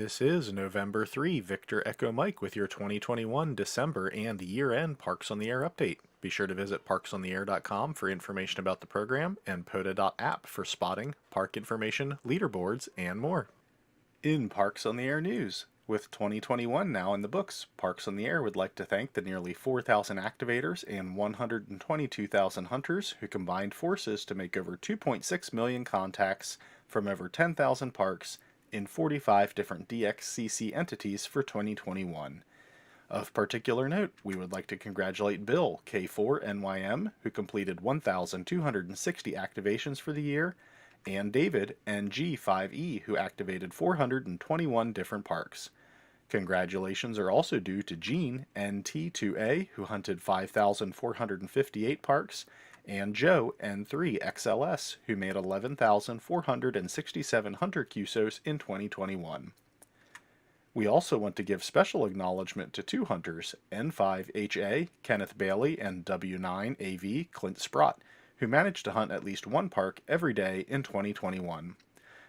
This is November 3, Victor Echo Mike with your 2021 December and year-end Parks on the Air update. Be sure to visit parksontheair.com for information about the program and POTA.app for spotting, park information, leaderboards, and more. In Parks on the Air news, with 2021 now in the books, Parks on the Air would like to thank the nearly 4,000 activators and 122,000 hunters who combined forces to make over 2.6 million contacts from over 10,000 parks in 45 different DXCC entities for 2021. Of particular note, we would like to congratulate Bill, K4NYM, who completed 1,260 activations for the year, and David, NG5E, who activated 421 different parks. Congratulations are also due to Gene, NT2A, who hunted 5,458 parks, and Joe, N3XLS, who made 11,467 hunter QSOs in 2021. We also want to give special acknowledgement to two hunters, N5HA, Kenneth Bailey, and W9AV, Clint Sprott, who managed to hunt at least one park every day in 2021.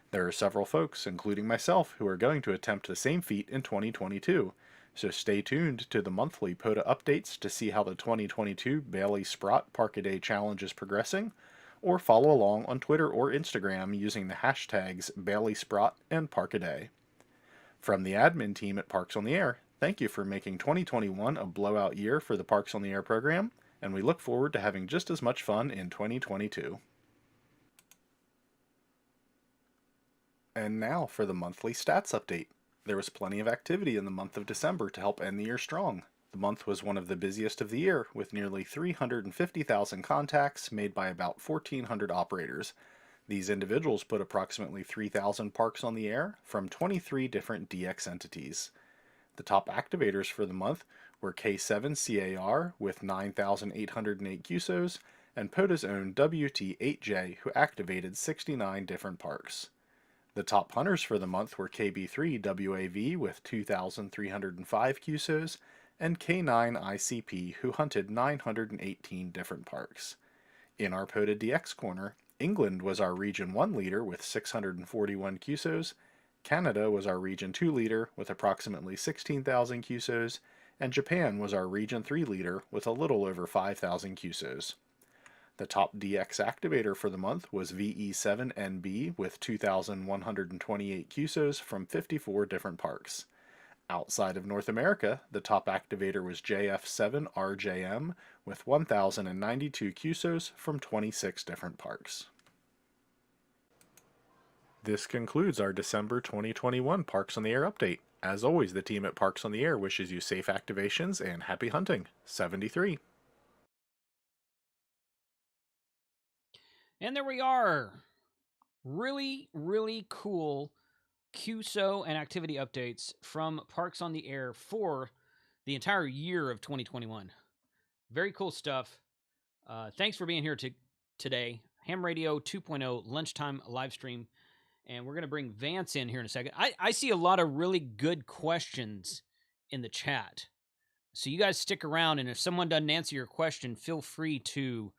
There are several folks, including myself, who are going to attempt the same feat in 2022, so stay tuned to the monthly POTA updates to see how the 2022 Bailey Sprott Park-A-Day Challenge is progressing, or follow along on Twitter or Instagram using the hashtags Bailey Sprott and Park-A-Day. From the admin team at Parks on the Air, thank you for making 2021 a blowout year for the Parks on the Air program, and we look forward to having just as much fun in 2022. And now for the monthly stats update. There was plenty of activity in the month of December to help end the year strong. The month was one of the busiest of the year, with nearly 350,000 contacts made by about 1,400 operators. These individuals put approximately 3,000 parks on the air from 23 different DX entities. The top activators for the month were K7CAR with 9,808 QSOs, and POTA's own WT8J, who activated 69 different parks. The top hunters for the month were KB3WAV with 2,305 QSOs, and K9ICP, who hunted 918 different parks. In our POTA DX corner, England was our Region 1 leader with 641 QSOs, Canada was our Region 2 leader with approximately 16,000 QSOs, and Japan was our Region 3 leader with a little over 5,000 QSOs. The top DX activator for the month was VE7NB with 2,128 QSOs from 54 different parks. Outside of North America, the top activator was JF7RJM with 1,092 QSOs from 26 different parks. This concludes our December 2021 Parks on the Air update. As always, the team at Parks on the Air wishes you safe activations and happy hunting. 73. And there we are. Really, really cool QSO and activity updates from Parks on the Air for the entire year of 2021. Very cool stuff. Thanks for being here today. Hamradio 2.0 lunchtime live stream. And we're going to bring Vance in here in a second. I see a lot of really good questions in the chat. So you guys stick around, and if someone doesn't answer your question, feel free to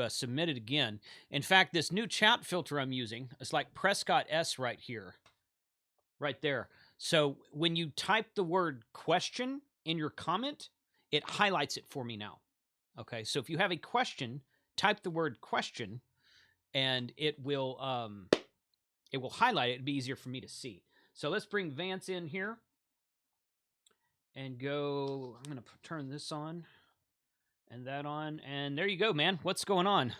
submit it again. In fact, this new chat filter I'm using, it's like Prescott S right here, right there. So when you type the word question in your comment, it highlights it for me now. Okay, so if you have a question, type the word question, and it will highlight it. It'd be easier for me to see. So let's bring Vance in here and go. I'm going to turn this on and that on, and there you go, man. What's going on?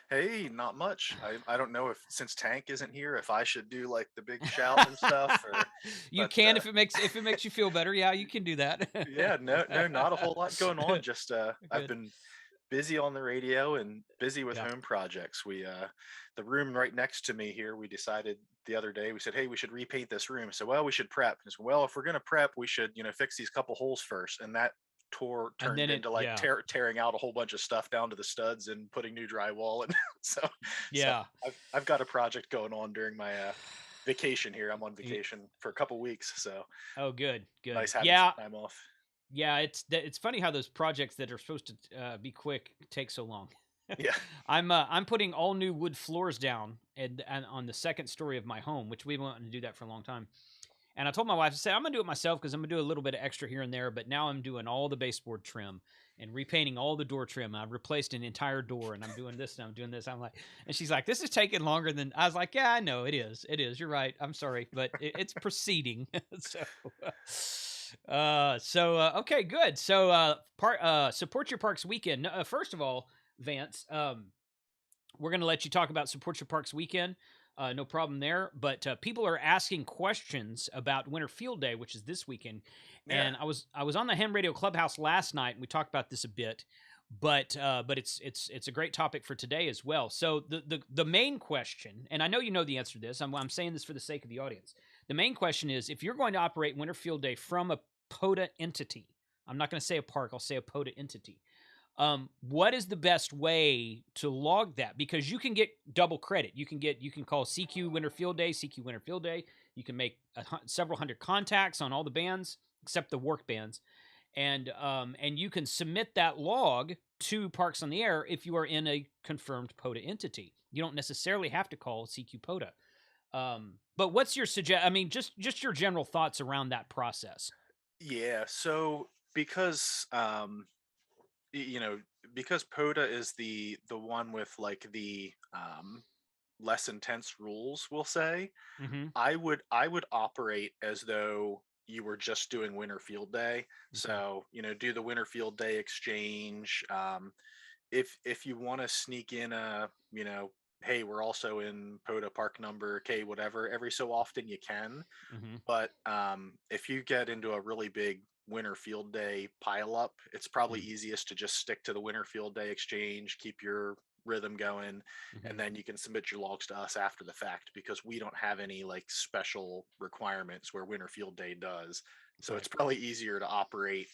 Hey, not much. I don't know if, since Tank isn't here, if I should do like the big shout and stuff. You can if it makes you feel better. Yeah, you can do that. Yeah, no, not a whole lot going on. Just I've been busy on the radio and busy with home projects. The room right next to me here, we decided the other day, we said, hey, we should repaint this room. So, well, we should prep. And so, well, if we're going to prep, we should, fix these couple holes first. And that turned into tearing out a whole bunch of stuff down to the studs and putting new drywall. And so I've got a project going on during my vacation here. I'm on vacation for a couple weeks. So good. Nice having some time off. Yeah, it's funny how those projects that are supposed to be quick take so long. Yeah. I'm putting all new wood floors down and on the second story of my home, which we've been wanting to do that for a long time. And I told my wife, I said, I'm gonna do it myself because I'm gonna do a little bit of extra here and there. But now I'm doing all the baseboard trim and repainting all the door trim. I've replaced an entire door, and I'm doing this and I'm doing this. I'm like, and she's like, this is taking longer than I was like, yeah, I know it is. It is. You're right. I'm sorry, but it's proceeding. Okay, good. So support your parks weekend. First of all, Vance, we're going to let you talk about Support Your Parks weekend. No problem there. But people are asking questions about Winter Field Day, which is this weekend. Yeah. And I was on the Hamradio Clubhouse last night, and we talked about this a bit. But it's a great topic for today as well. So the main question, and I know you know the answer to this. I'm saying this for the sake of the audience. The main question is, if you're going to operate Winter Field Day from a POTA entity, I'm not going to say a park. I'll say a POTA entity. What is the best way to log that? Because you can get double credit. You can call CQ Winter Field Day, CQ Winter Field Day. You can make several hundred contacts on all the bands except the work bands, and you can submit that log to Parks on the Air if you are in a confirmed POTA entity. You don't necessarily have to call CQ POTA. But what's your I mean, just your general thoughts around that process. Yeah. So because you know, because POTA is the one with like the less intense rules, we'll say, Mm-hmm. I would operate as though you were just doing Winter Field Day. Okay. So, do the Winter Field Day exchange. If you want to sneak in hey, we're also in POTA park number K whatever, every so often you can. Mm-hmm. But if you get into a really big Winter Field Day pile up, it's probably easiest to just stick to the Winter Field Day exchange, keep your rhythm going, Mm-hmm. and then you can submit your logs to us after the fact, because we don't have any like special requirements where Winter Field Day does. So Right. it's probably easier to operate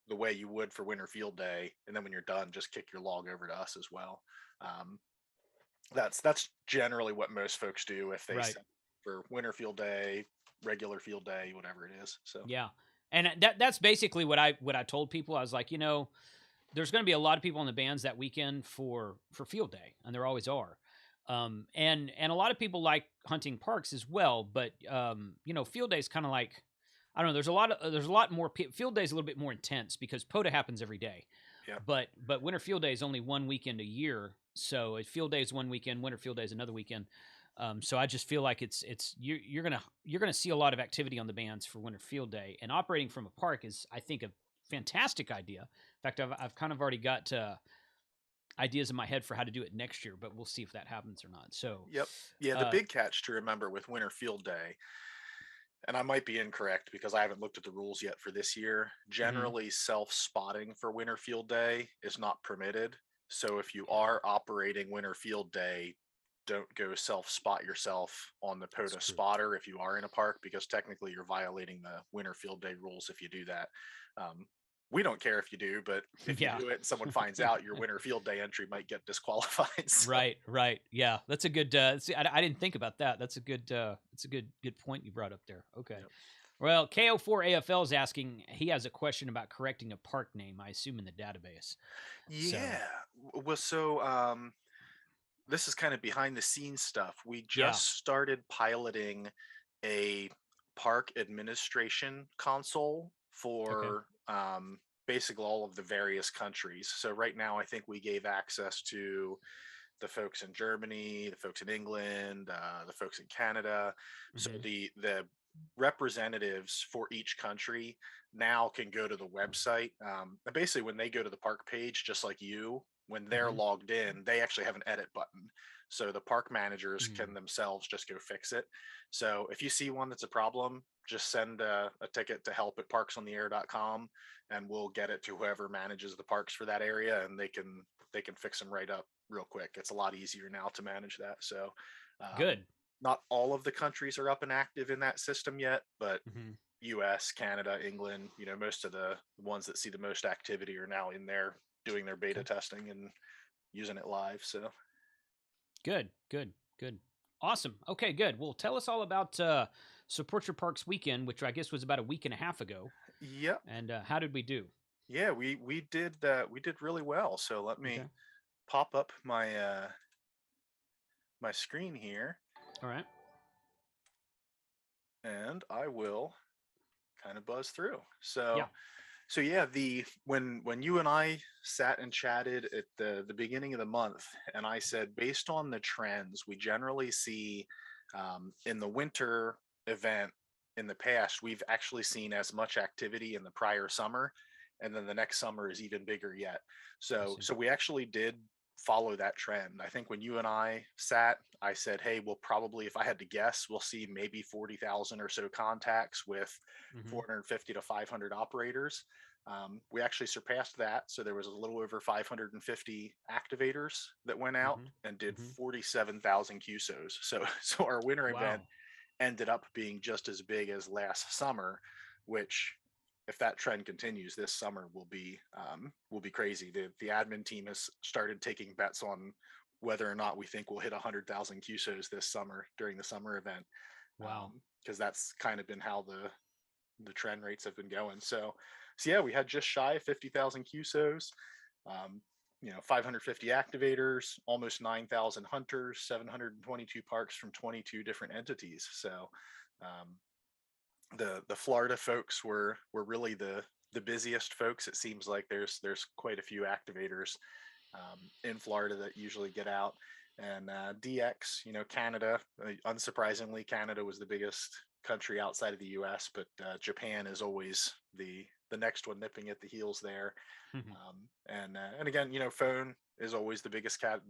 the way you would for Winter Field Day, and then when you're done, just kick your log over to us as well. Um, that's generally what most folks do if they Right. set for Winter Field Day, regular field day, whatever it is. So Yeah. And that's basically what I told people. I was like, there's going to be a lot of people on the bands that weekend for field day, and there always are. And a lot of people like hunting parks as well, but field day is kind of like, I don't know. There's a lot more field day is a little bit more intense because POTA happens every day, yeah. but winter field day is only one weekend a year. So field day is one weekend, winter field day is another weekend. So I just feel like you're gonna see a lot of activity on the bands for Winter Field Day, and operating from a park is, I think, a fantastic idea. In fact, I've kind of already got ideas in my head for how to do it next year, but we'll see if that happens or not. So, Yep. Yeah, the uh, big catch to remember with Winter Field Day, and I might be incorrect because I haven't looked at the rules yet for this year. mhm. Generally, self-spotting for Winter Field Day is not permitted. So if you are operating Winter Field Day, don't go self-spot yourself on the That's POTA true. spotter if you are in a park, because technically you're violating the Winter Field Day rules if you do that. Um, we don't care if you do, but if you Yeah. do it and someone finds out, your Winter Field Day entry might get disqualified. So, Right, right. Yeah, that's a good. See, I didn't think about that. That's a good. It's a good point you brought up there. Okay. yep. Well, KO4AFL is asking. He has a question about correcting a park name. I assume in the database. So Yeah. Well, so this is kind of behind the scenes stuff. We yeah. just started piloting a park administration console Okay. for basically all of the various countries. So right now, I think we gave access to the folks in Germany, the folks in England, the folks in Canada. So Hmm. the representatives for each country now can go to the website. And basically, when they go to the park page, just like you, when they're Hmm. logged in, they actually have an edit button. So the park managers Mm. can themselves just go fix it. So if you see one that's a problem, just send a ticket to help@parksontheair.com, and we'll get it to whoever manages the parks for that area, and they can fix them right up real quick. It's a lot easier now to manage that. So, Good. not all of the countries are up and active in that system yet, but Hmm. US, Canada, England, most of the ones that see the most activity are now in there doing their beta Okay. testing and using it live. So, Good. Good. Good. Awesome. Okay. Good. Well, tell us all about Support Your Parks weekend, which I guess was about a week and a half ago. yep. And how did we do? Yeah, we did that. We did really well. So let me Okay. pop up my screen here, All right. and I will kind of buzz through. Yeah. So yeah, the when you and I sat and chatted at the beginning of the month, and I said based on the trends we generally see in the winter event in the past, we've actually seen as much activity in the prior summer, and then the next summer is even bigger yet. I So see. so we actually did follow that trend. I think when you and I sat, I said, hey, we'll probably, if I had to guess, we'll see maybe 40,000 or so contacts with Mm-hmm. 450 to 500 operators. We actually surpassed that. So there was a little over 550 activators that went out and Mm-hmm. did Mm-hmm. 47,000 QSOs. So our winter event Wow. ended up being just as big as last summer, which if that trend continues, this summer will be crazy. The admin team has started taking bets on whether or not we think we'll hit 100,000 QSOs this summer during the summer event, Wow. because that's kind of been how the trend rates have been going. So yeah, we had just shy of 50,000 QSOs, 550 activators, almost 9,000 hunters, 722 parks from 22 different entities. So um, the Florida folks were really the busiest folks. It seems like there's quite a few activators in Florida that usually get out. And DX, Canada, unsurprisingly, Canada was the biggest country outside of the U.S., but Japan is always the next one nipping at the heels there. And again, phone is always the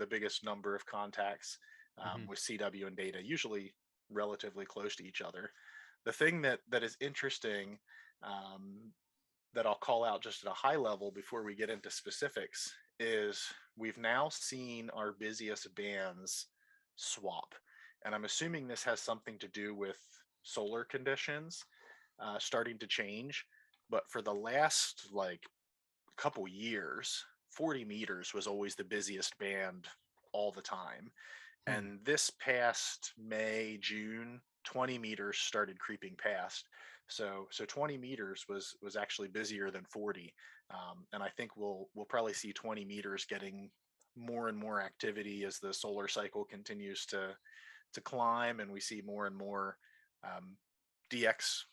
biggest number of contacts Mm-hmm. with CW and data, usually relatively close to each other. The thing that is interesting, um, that I'll call out just at a high level before we get into specifics, is we've now seen our busiest bands swap. And I'm assuming this has something to do with solar conditions starting to change. But for the last like couple years, 40 meters was always the busiest band all the time. Hmm. And this past May, June, 20 meters started creeping past. So 20 meters was actually busier than 40, and I think we'll probably see 20 meters getting more and more activity as the solar cycle continues to climb, and we see more and more um, DX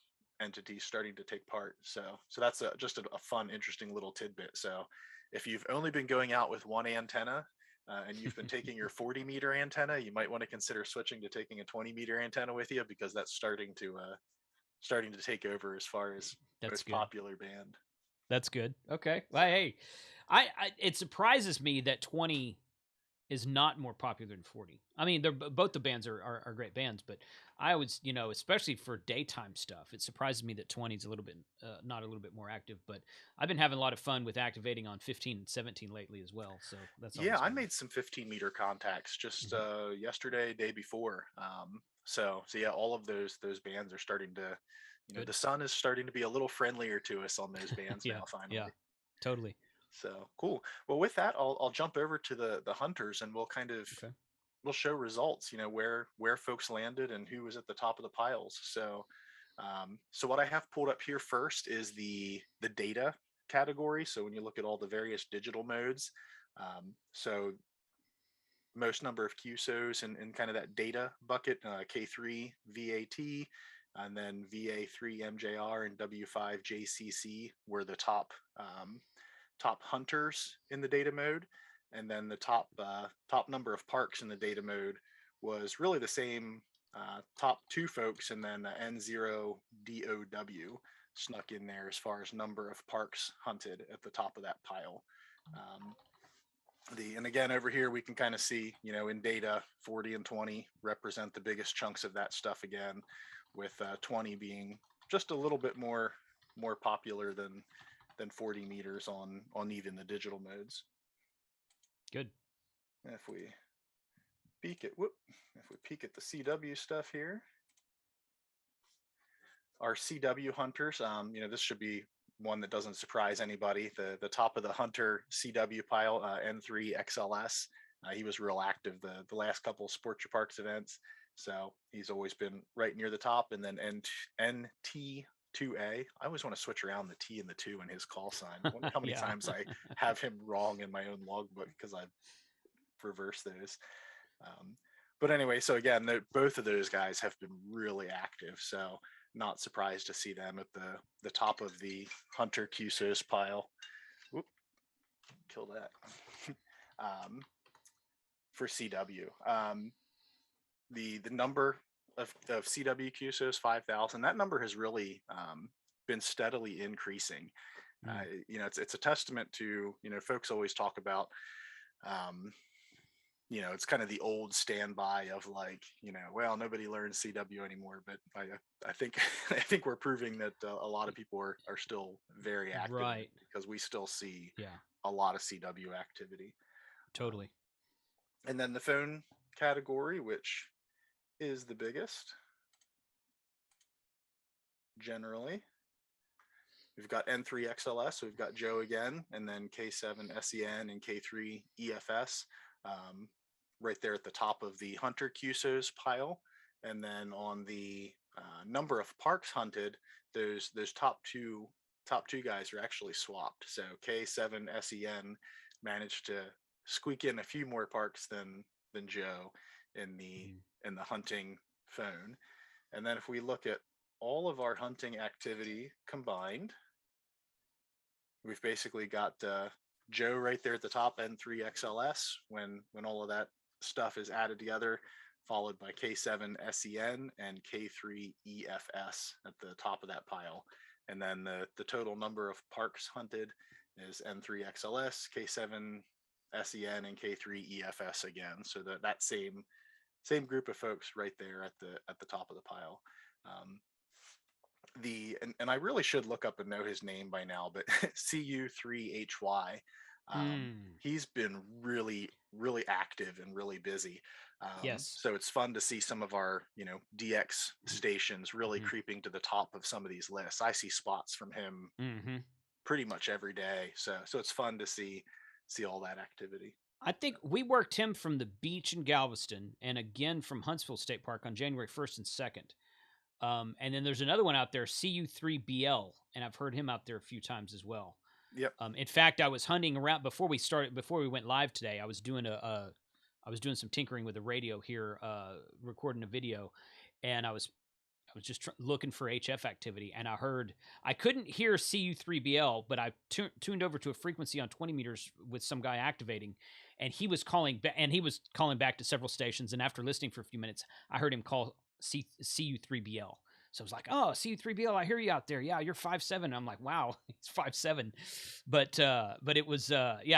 entities starting to take part. So that's just a fun, interesting little tidbit. So if you've only been going out with one antenna, and you've been taking your 40-meter antenna, you might want to consider switching to taking a 20-meter antenna with you, because that's starting to take over as far as That's most good. popular band. That's good. Okay. So Well, hey, I it surprises me that 20 is not more popular than 40. I mean, they're both the bands are great bands, but I always, especially for daytime stuff, it surprises me that 20 is a little bit not a little bit more active. But I've been having a lot of fun with activating on 15 and 17 lately as well, so that's yeah, always I fun. made some 15-meter contacts just Hmm. yesterday, day before. So yeah, all of those bands are starting to, Good. the sun is starting to be a little friendlier to us on those bands Yeah. now, Yeah. finally. Totally. So cool. Well, with that, I'll jump over to the hunters, and we'll kind of Okay. we'll show results. Where folks landed and who was at the top of the piles. So what I have pulled up here first is the data category. So when you look at all the various digital modes, so most number of QSOs in kind of that data bucket, K3 VAT, and then VA3 MJR and W5 JCC were the top hunters in the data mode, and then the top number of parks in the data mode was really the same. Top two folks, and then N0DOW snuck in there as far as number of parks hunted at the top of that pile. Um, and again, over here we can kind of see, in data, 40 and 20 represent the biggest chunks of that stuff again, with 20 being just a little bit more popular than 40 meters on even the digital modes. Good. If we if we peek at the CW stuff here, our CW hunters, this should be one that doesn't surprise anybody. The top of the hunter CW pile, N3XLS. He was real active the last couple of Sports Your Parks events, so he's always been right near the top. And then NT2A. I always want to switch around the T and the two in his call sign. I wonder how many Yeah. times I have him wrong in my own logbook because I've reversed those. Um, but anyway, so again, both of those guys have been really active. So not surprised to see them at the top of the Hunter QSOS pile. Whoop, kill that. For CW. The number of CW QSOs 5,000. That number has really been steadily increasing. You know, it's a testament to, you know, folks always talk about, you know, it's kind of the old standby of like, you know, well, nobody learns CW anymore, but I think I think we're proving that a lot of people are still very active in it, because we still see a lot of CW activity. Totally. And then the phone category, which is the biggest generally. We've got N3XLS, so we've got Joe again, and then K7SEN and K3EFS right there at the top of the Hunter QSOs pile. And then on the number of parks hunted, those top two guys are actually swapped. So K7SEN managed to squeak in a few more parks than Joe in the hunting phone. And then if we look at all of our hunting activity combined, we've basically got Joe right there at the top, N3XLS, when all of that stuff is added together, followed by K7SEN and K3EFS at the top of that pile. And then the total number of parks hunted is N3XLS, K7SEN, and K3EFS again. So that same group of folks right there at the top of the pile. And I really should look up and know his name by now, but CU3HY, he's been really active and really busy. Yes. So it's fun to see some of our, you know, DX stations really creeping to the top of some of these lists. I see spots from him pretty much every day, so it's fun to see all that activity. I think we worked him from the beach in Galveston and again from Huntsville State Park on January 1st and 2nd. And then there's another one out there, CU3BL, and I've heard him out there a few times as well. Yep. In fact, I was hunting around before we went live today. I was doing some tinkering with the radio here, recording a video, and I was just looking for HF activity, and I couldn't hear CU3BL, but I tuned over to a frequency on 20 meters with some guy activating, and he was calling back to several stations. And after listening for a few minutes, I heard him call CU3BL. So I was like, oh, CU3BL, I hear you out there. Yeah, you're 5'7". I'm like, wow, he's 5'7". But it was,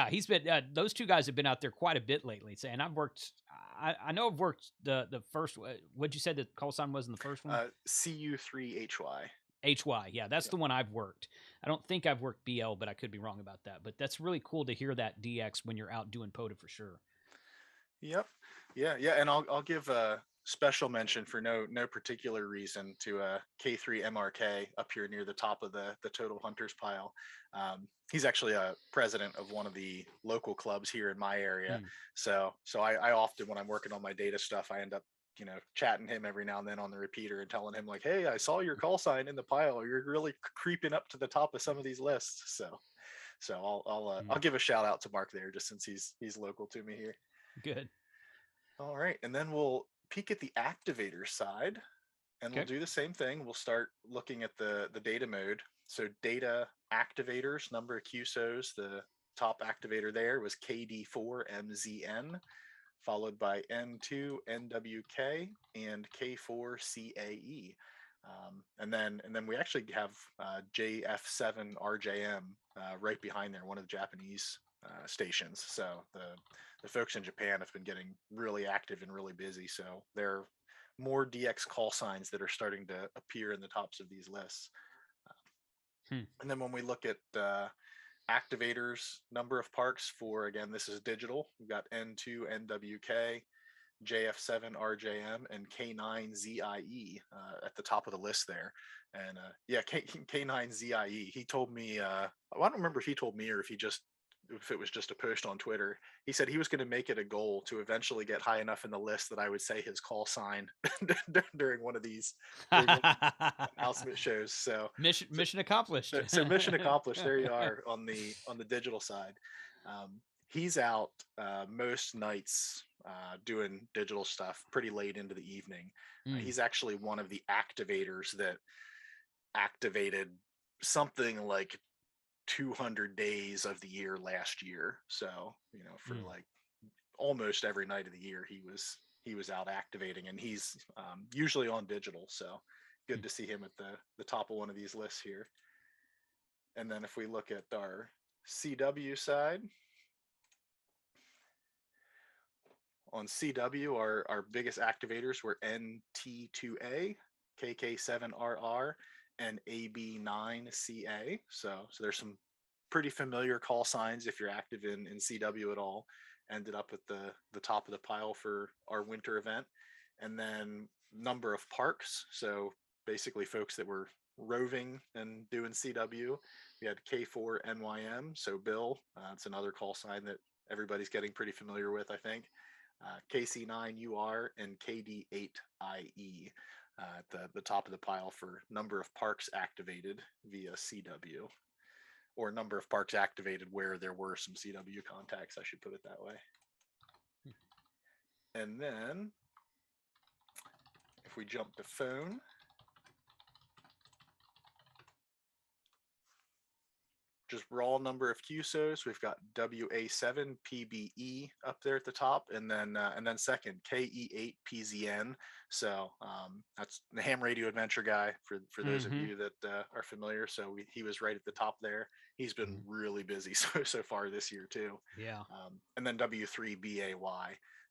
he's been, those two guys have been out there quite a bit lately. And I've worked, I know I've worked the first, what'd you say the call sign was in the first one? CU3HY. HY, yeah, that's the one I've worked. I don't think I've worked BL, but I could be wrong about that. But that's really cool to hear that DX when you're out doing POTA for sure. Yep. Yeah. And I'll give a special mention for no particular reason to K3MRK up here near the top of the total hunters pile. He's actually a president of one of the local clubs here in my area. So I often, when I'm working on my data stuff, I end up, you know, chatting him every now and then on the repeater and telling him like, hey, I saw your call sign in the pile. You're really creeping up to the top of some of these lists. So I'll give a shout out to Mark there, just since he's local to me here. Good. All right, and then we'll peek at the activator side, and we'll do the same thing. We'll start looking at the data mode. So data activators, number of QSOs, the top activator there was KD4MZN, followed by N2NWK and K4CAE. And then we actually have JF7RJM right behind there, one of the Japanese stations. So the folks in Japan have been getting really active and really busy. So there are more DX call signs that are starting to appear in the tops of these lists. And then when we look at activators, number of parks for, again, this is digital. We've got N2NWK, JF7RJM, and K9ZIE at the top of the list there. And K9ZIE, he told me, I don't remember if he told me or if it was just a post on Twitter. He said he was going to make it a goal to eventually get high enough in the list that I would say his call sign during one of these announcement shows. So mission accomplished. So mission accomplished. There you are on the digital side. He's out most nights doing digital stuff pretty late into the evening. Mm. He's actually one of the activators that activated something like 200 days of the year last year. So, for Mm. like almost every night of the year, he was out activating, and he's usually on digital. So good Mm. to see him at the top of one of these lists here. And then if we look at our CW side, on CW, our biggest activators were NT2A, KK7RR, and AB9CA. So there's some pretty familiar call signs if you're active in CW at all. Ended up at the top of the pile for our winter event. And then number of parks. So basically folks that were roving and doing CW. We had K4NYM. So Bill, it's another call sign that everybody's getting pretty familiar with, I think. KC9UR and KD8IE at the top of the pile for number of parks activated via CW, or number of parks activated where there were some CW contacts, I should put it that way. And then if we jump to phone, just raw number of QSOs, we've got WA7PBE up there at the top, and then second KE8PZN. So that's the Hamradio adventure guy for those of Mm-hmm. you that are familiar. So he was right at the top there. He's been Mm-hmm. really busy so far this year too. Yeah. And then W3BAY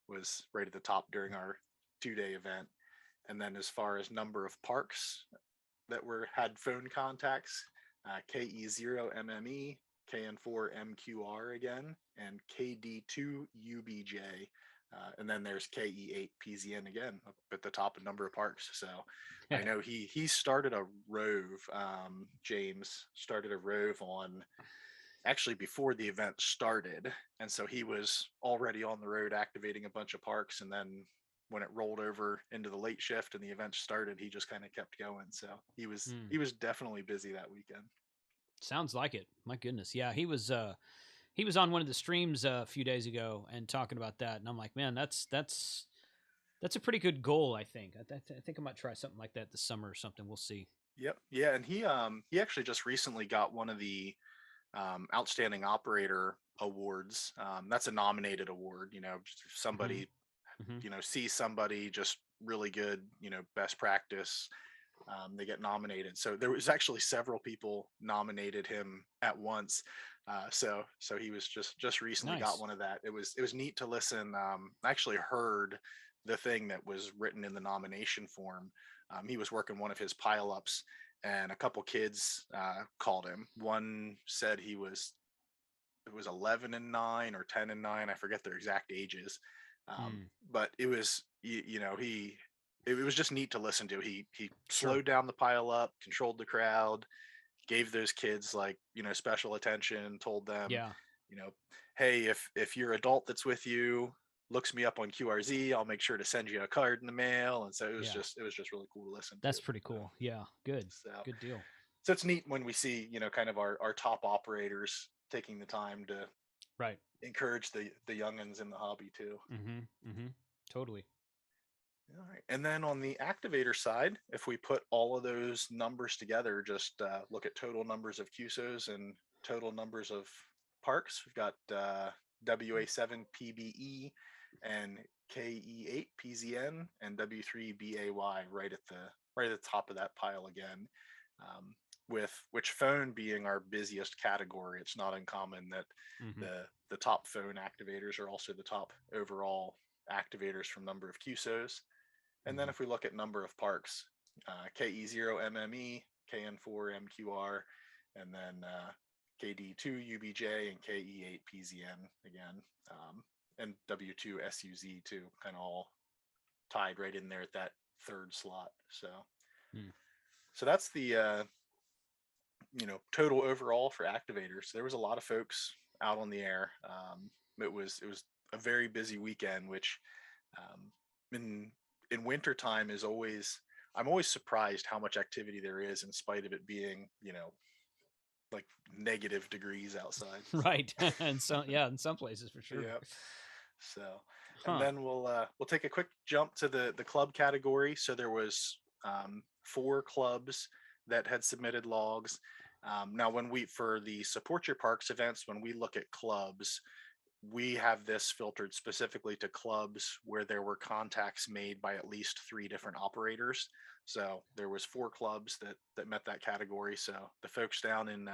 was right at the top during our 2-day event. And then as far as number of parks that had phone contacts, KE0MME, KN4MQR again, and KD2UBJ. And then there's KE8PZN again up at the top of number of parks. So I know he started a rove. James started a rove on actually before the event started, and so he was already on the road activating a bunch of parks, and then when it rolled over into the late shift and the event started, he just kind of kept going. So he was Mm. he was definitely busy that weekend. Sounds like it. My goodness. Yeah, he was on one of the streams a few days ago and talking about that, and I'm like, man, that's a pretty good goal. I think. I think I might try something like that this summer or something. We'll see. Yep. Yeah, and he actually just recently got one of the outstanding operator awards. That's a nominated award. If Mm-hmm. somebody Mm-hmm. sees somebody just really good, best practice, they get nominated. So there was actually several people nominated him at once. So he was just recently got Nice. one of that. It was neat to listen. I actually heard the thing that was written in the nomination form. He was working one of his pileups, and a couple kids called him. One said it was 11 and 9 or 10 and 9. I forget their exact ages, Mm. but it was he it was just neat to listen to. He Sure. slowed down the pile up, controlled the crowd, gave those kids like special attention, told them, Yeah. you know, hey, if your adult that's with you looks me up on QRZ, I'll make sure to send you a card in the mail. And so Yeah. it was just really cool to listen to. That's pretty cool. Yeah. Good. So Good deal. so it's neat when we see kind of our top operators taking the time to Right. encourage the youngins in the hobby too. Mm-hmm. Mm-hmm. Totally. All right. And then on the activator side, if we put all of those numbers together, just look at total numbers of QSOs and total numbers of parks. We've got WA7PBE and KE8PZN and W3BAY right at the top of that pile again. With which phone being our busiest category, it's not uncommon that Mm-hmm. the top phone activators are also the top overall activators from number of QSOs. And then Mm-hmm. if we look at number of parks, KE0MME, KN4MQR, and then KD2UBJ and KE8PZN again, and W2SUZ too, kind of all tied right in there at that third slot. Mm. So that's the total overall for activators. There was a lot of folks out on the air. It was a very busy weekend, which in wintertime is always I'm always surprised how much activity there is in spite of it being like negative degrees outside. So Right. And so, yeah, in some places for sure. yeah. So, and Huh. then we'll take a quick jump to the club category. So there was 4 clubs that had submitted logs. Now, when we for the support your parks events, when we look at clubs, we have this filtered specifically to clubs where there were contacts made by at least 3 different operators. So there was 4 clubs that met that category. So the folks down in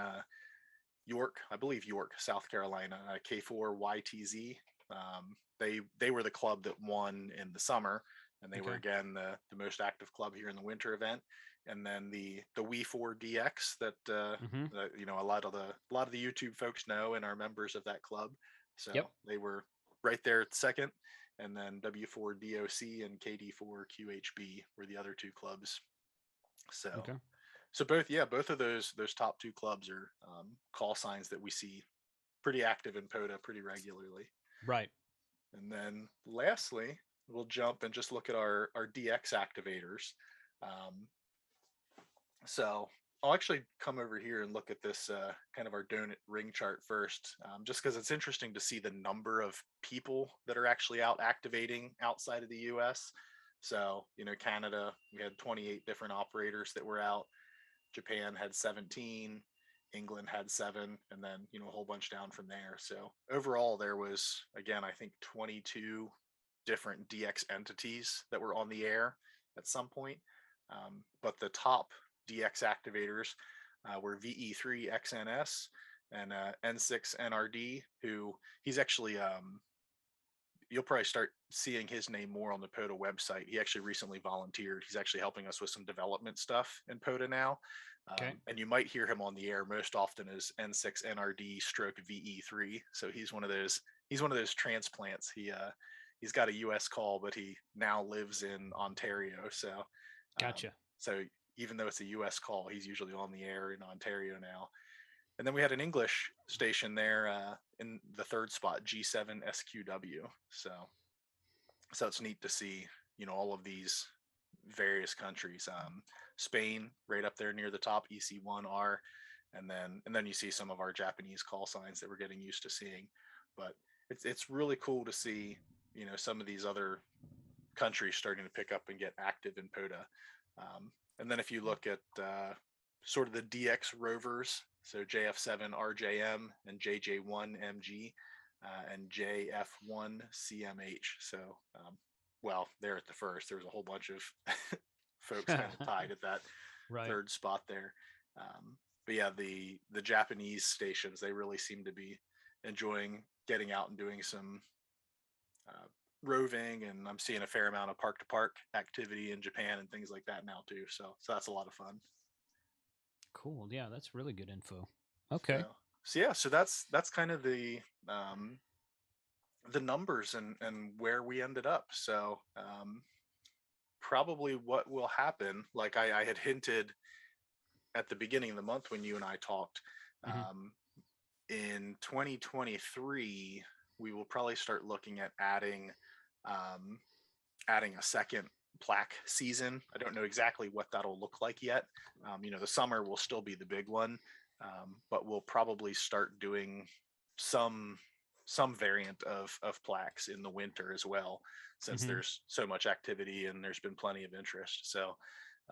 York, I believe York, South Carolina, K4YTZ. They were the club that won in the summer, and they were Okay. again the most active club here in the winter event. And then the We4DX Mm-hmm. that a lot of the YouTube folks know and are members of that club. Yep. So they were right there at second, and then W4DOC and KD4QHB were the other 2 clubs. So Okay. both of those top 2 clubs are call signs that we see pretty active in POTA pretty regularly. Right. And then lastly, we'll jump and just look at our DX activators. Um, so I'll actually come over here and look at this kind of our donut ring chart first, just because it's interesting to see the number of people that are actually out activating outside of the US. So, Canada, we had 28 different operators that were out. Japan had 17, England had 7, and then a whole bunch down from there. So overall, there was again I think 22 different DX entities that were on the air at some point. But the top DX activators were VE3XNS and N6NRD, who he's actually you'll probably start seeing his name more on the POTA website. He actually recently volunteered. He's actually helping us with some development stuff in POTA now. Okay. And you might hear him on the air most often as N6NRD stroke VE3. So he's one of those transplants. He's got a US call, but he now lives in Ontario. Gotcha. So even though it's a US call, he's usually on the air in Ontario now. And then we had an English station there in the third spot, G7SQW. So it's neat to see, all of these various countries. Spain right up there near the top, EC1R, and then you see some of our Japanese call signs that we're getting used to seeing. But it's really cool to see, some of these other countries starting to pick up and get active in POTA. And then if you look at sort of the DX rovers, so JF7RJM and JJ1MG and JF1CMH. So, they're at the first. There was a whole bunch of folks kind of tied at that Right. third spot there. But yeah, the Japanese stations, they really seem to be enjoying getting out and doing some uh, roving, and I'm seeing a fair amount of park to park activity in Japan and things like that now too. So that's a lot of fun. Cool. Yeah, that's really good info. So Okay. so yeah, so that's kind of um, the numbers and where we ended up. So probably what will happen, like I had hinted at the beginning of the month when you and I talked, Mm-hmm. um, in 2023 we will probably start looking at um, adding a second plaque season. I don't know exactly what that'll look like yet. The summer will still be the big one, but we'll probably start doing some some variant of plaques in the winter as well, since Mm-hmm. there's so much activity and there's been plenty of interest. So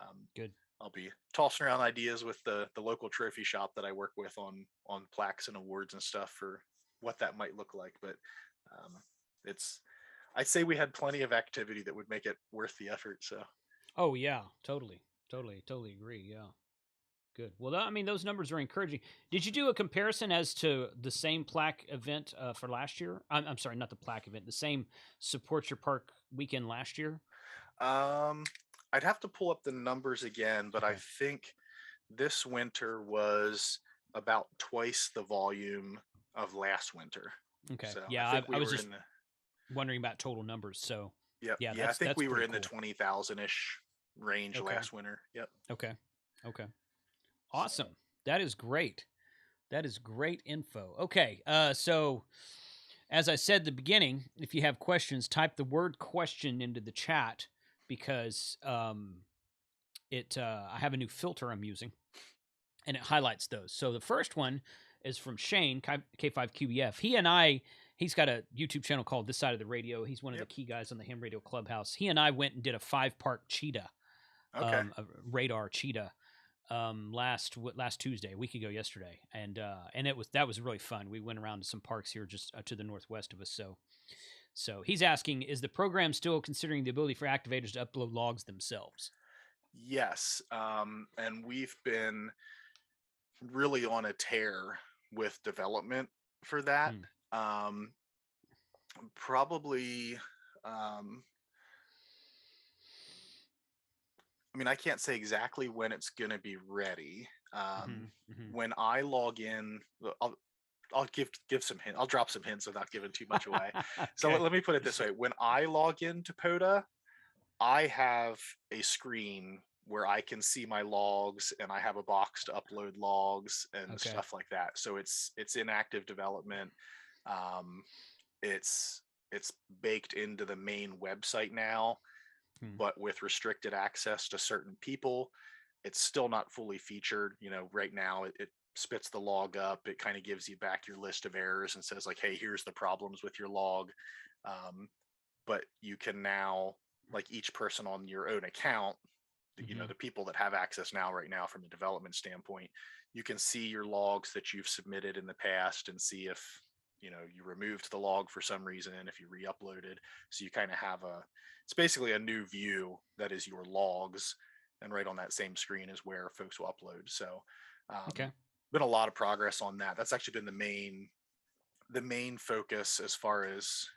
um, Good. I'll be tossing around ideas with the local trophy shop that I work with on plaques and awards and stuff for what that might look like. But um, it's I'd say we had plenty of activity that would make it worth the effort. So Oh yeah, totally. Totally agree. Yeah. Good. Well, I mean, those numbers are encouraging. Did you do a comparison as to the same plaque event for last year? I'm sorry, not the plaque event, the same Support Your Park weekend last year? um, I'd have to pull up the numbers again, but I Okay. think this winter was about twice the volume of last winter. Okay. So I Yeah, think I we was were just in the wondering about total numbers. So, yep, yeah, yeah, I think that's we were pretty in the cool. 20,000 ish range Okay. last winter. Yep. Okay. Okay. So Awesome. That is great. That is great info. Okay. So as I said at the beginning, if you have questions, type the word question into the chat because I have a new filter I'm using and it highlights those. So the first one is from Shane K5QBF. He and I He's got a YouTube channel called This Side of the Radio. He's one of the Yep. key guys on the Hamradio Clubhouse. He and I went and did a 5-park cheetah, Okay. a radar cheetah, last Tuesday, a week ago yesterday, and that was really fun. We went around to some parks here just to the northwest of us. So he's asking, is the program still considering the ability for activators to upload logs themselves? Yes. And we've been really on a tear with development for that. Um, probably, I mean, I can't say exactly when it's going to be ready. When I log in, I'll give some hint. I'll drop some hints without giving too much away. So Okay. let me put it this way: when I log into POTA, I have a screen where I can see my logs, and I have a box to upload logs and Okay. stuff like that. So it's in active development. Um, it's baked into the main website now, but with restricted access to certain people. It's still not fully featured. Right now it spits the log up. It kind of gives you back your list of errors and says like, hey, here's the problems with your log. But you can now, like, each person on your own account, the people that have access now right now from a development standpoint, you can see your logs that you've submitted in the past and see if you removed the log for some reason, if you re-uploaded. So you kind of have it's basically a new view that is your logs, and right on that same screen is where folks will upload. So Okay. been a lot of progress on that. That's actually been the main focus as far as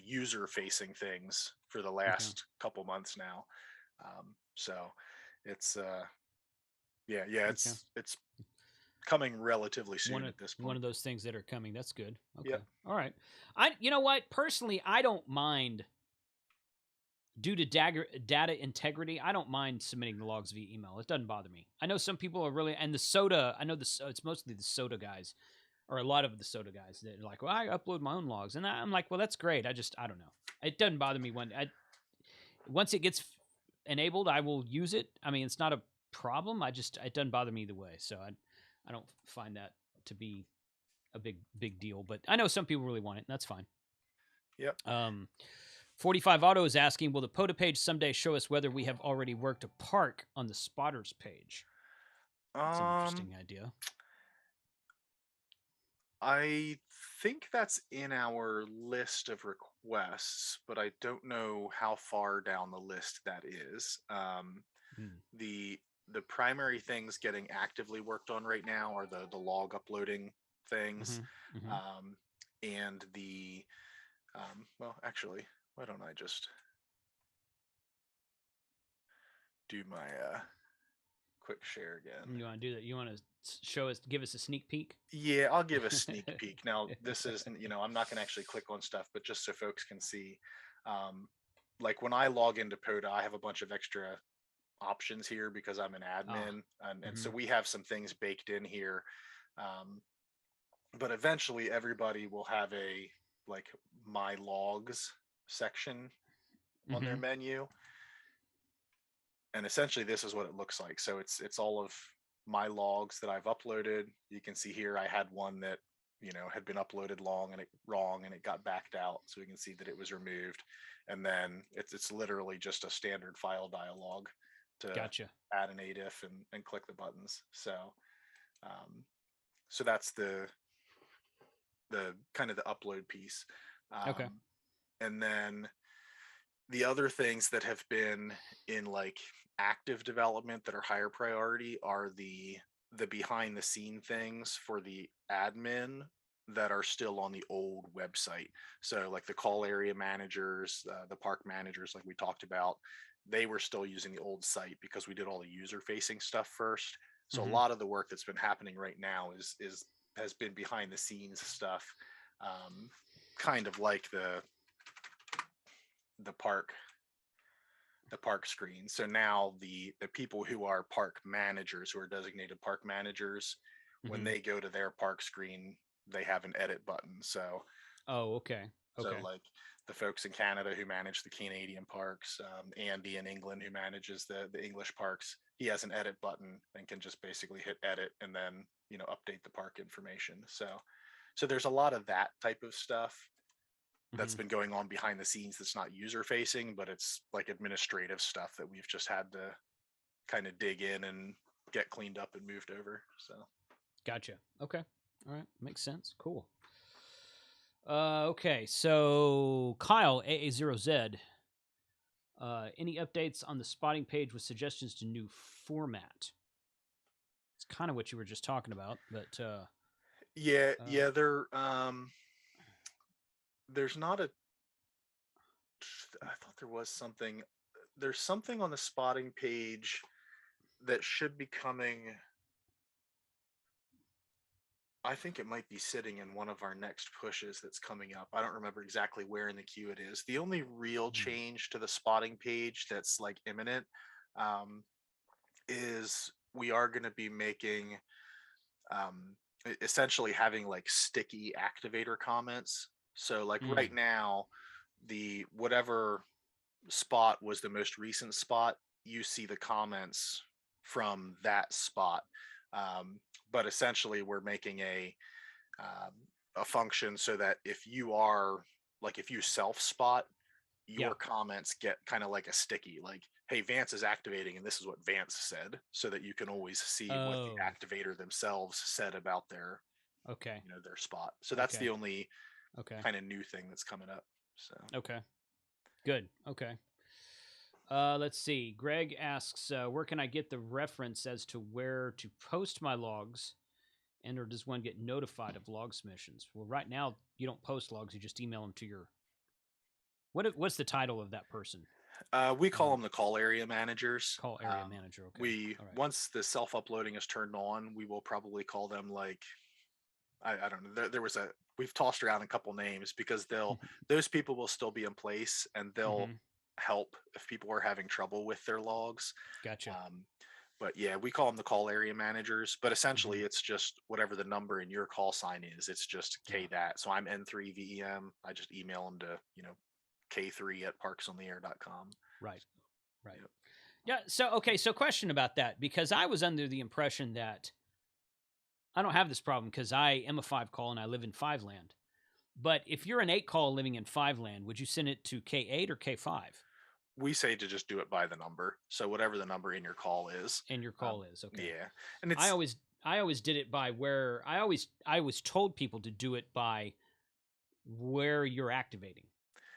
user facing things for the Okay. last couple months now. So it's Okay. it's coming relatively soon at this One point. of those things that are coming. That's good. Okay. Yep. All right. You know what? Personally, I don't mind, due to data integrity, I don't mind submitting the logs via email. It doesn't bother me. I know some people are really, and the soda, I know it's mostly the soda guys, or a lot of the soda guys that are like, well, I upload my own logs. And I'm like, well, that's great. I don't know. It doesn't bother me once it gets enabled, I will use it. I mean, it's not a problem. It doesn't bother me either way. So I don't find that to be a big deal, but I know some people really want it, and that's fine. Yep. 45 Auto is asking, will the POTA page someday show us whether we have already worked a park on the spotters page? That's an interesting idea. I think that's in our list of requests, but I don't know how far down the list that is. The primary things getting actively worked on right now are the log uploading things, and the well, actually, why don't I just do my quick share again? You want to do that? You want to give us a sneak peek? Yeah, I'll give a sneak peek. Now, this isn't, I'm not going to actually click on stuff, but just so folks can see. Like when I log into POTA, I have a bunch of extra options here because I'm an admin. And so we have some things baked in here. But eventually everybody will have a like my logs section on their menu. And essentially this is what it looks like. So it's all of my logs that I've uploaded. You can see here I had one that had been uploaded wrong and it got backed out, so we can see that it was removed. And then it's literally just a standard file dialog to add an ADIF and click the buttons. So so that's the kind of the upload piece. Okay. And then the other things that have been in like active development that are higher priority are the behind the scene things for the admin that are still on the old website. So like the call area managers, the park managers, like we talked about, they were still using the old site because we did all the user facing stuff first. So a lot of the work that's been happening right now has been behind the scenes stuff, kind of like the park screen. So now the people who are park managers, who are designated park managers, when they go to their park screen, they have an edit button. So okay. so like the folks in Canada who manage the Canadian parks, Andy in England who manages the English parks, he has an edit button and can just basically hit edit and then update the park information. So So there's a lot of that type of stuff that's Hmm. been going on behind the scenes that's not user facing, but it's like administrative stuff that we've just had to kind of dig in and get cleaned up and moved over. So Gotcha. Okay. All right. Makes sense. Cool. Okay. So Kyle AA0Z. Any updates on the spotting page with suggestions to new format? It's kind of what you were just talking about, but yeah, there's not a. I thought there was something. There's something on the spotting page that should be coming. I think it might be sitting in one of our next pushes that's coming up. I don't remember exactly where in the queue it is. The only real change to the spotting page that's like imminent um, is we are going to be making essentially having like sticky activator comments. So like right now, the whatever spot was the most recent spot, you see the comments from that spot. But essentially, we're making um, a function so that if you are like if you self spot, yeah. your comments get kind of like a sticky, like, hey, Vance is activating and this is what Vance said, so that you can always see what the Oh. activator themselves said about their Okay. their spot. So that's the Okay. only Okay. kind of new thing that's coming up. So Okay. Good. Okay. Let's see. Greg asks, where can I get the reference as to where to post my logs, and or does one get notified of log submissions? Well, right now you don't post logs; you just email them to your. What's the title of that person? we call them the call area managers. Call area manager. Okay. We All right. once the self uploading is turned on, we will probably call them like I don't know. There was a we've tossed around a couple names because those people will still be in place and they'll Mm-hmm. help if people are having trouble with their logs. Gotcha. Um, but yeah, we call them the call area managers. But essentially, Mm-hmm. it's just whatever the number in your call sign is. It's just Yeah. K that. So I'm N3VEM. I just email them to K3 at parksontheair.com. Right. Right. Yep. Yeah. So okay. So question about that, because I was under the impression that I don't have this problem because I am a 5 call and I live in 5 land. But if you're an 8 call living in 5 land, would you send it to K8 or K5? We say to just do it by the number. So whatever the number in your call is. And your call is okay. Yeah, and I it's always did it by where I was told people to do it by where you're activating.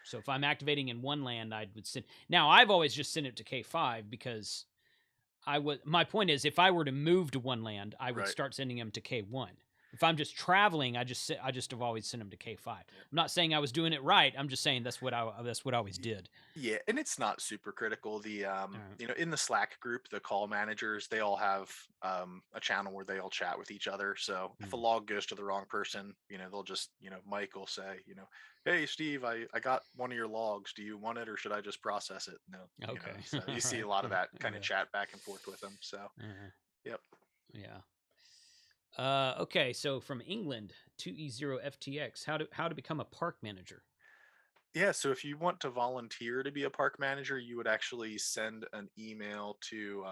So if I'm activating in one land, I would send. Now I've always just sent it to K5 because my point is, if I were to move to one land, I would right. start sending them to K1. If I'm just traveling, I just have always sent them to K5. I'm not saying I was doing it right. I'm just saying that's what I always did. Yeah, and it's not super critical. The Right. in the Slack group, the call managers, they all have a channel where they all chat with each other. So if a log goes to the wrong person, they'll just, Mike will say, hey Steve, I got one of your logs. Do you want it or should I just process it? No. Okay. So you see Right. a lot of that kind Yeah. of chat back and forth with them. So yep. Yeah. Okay, so from England, 2E0FTX, how to become a park manager? Yeah, so if you want to volunteer to be a park manager, you would actually send an email to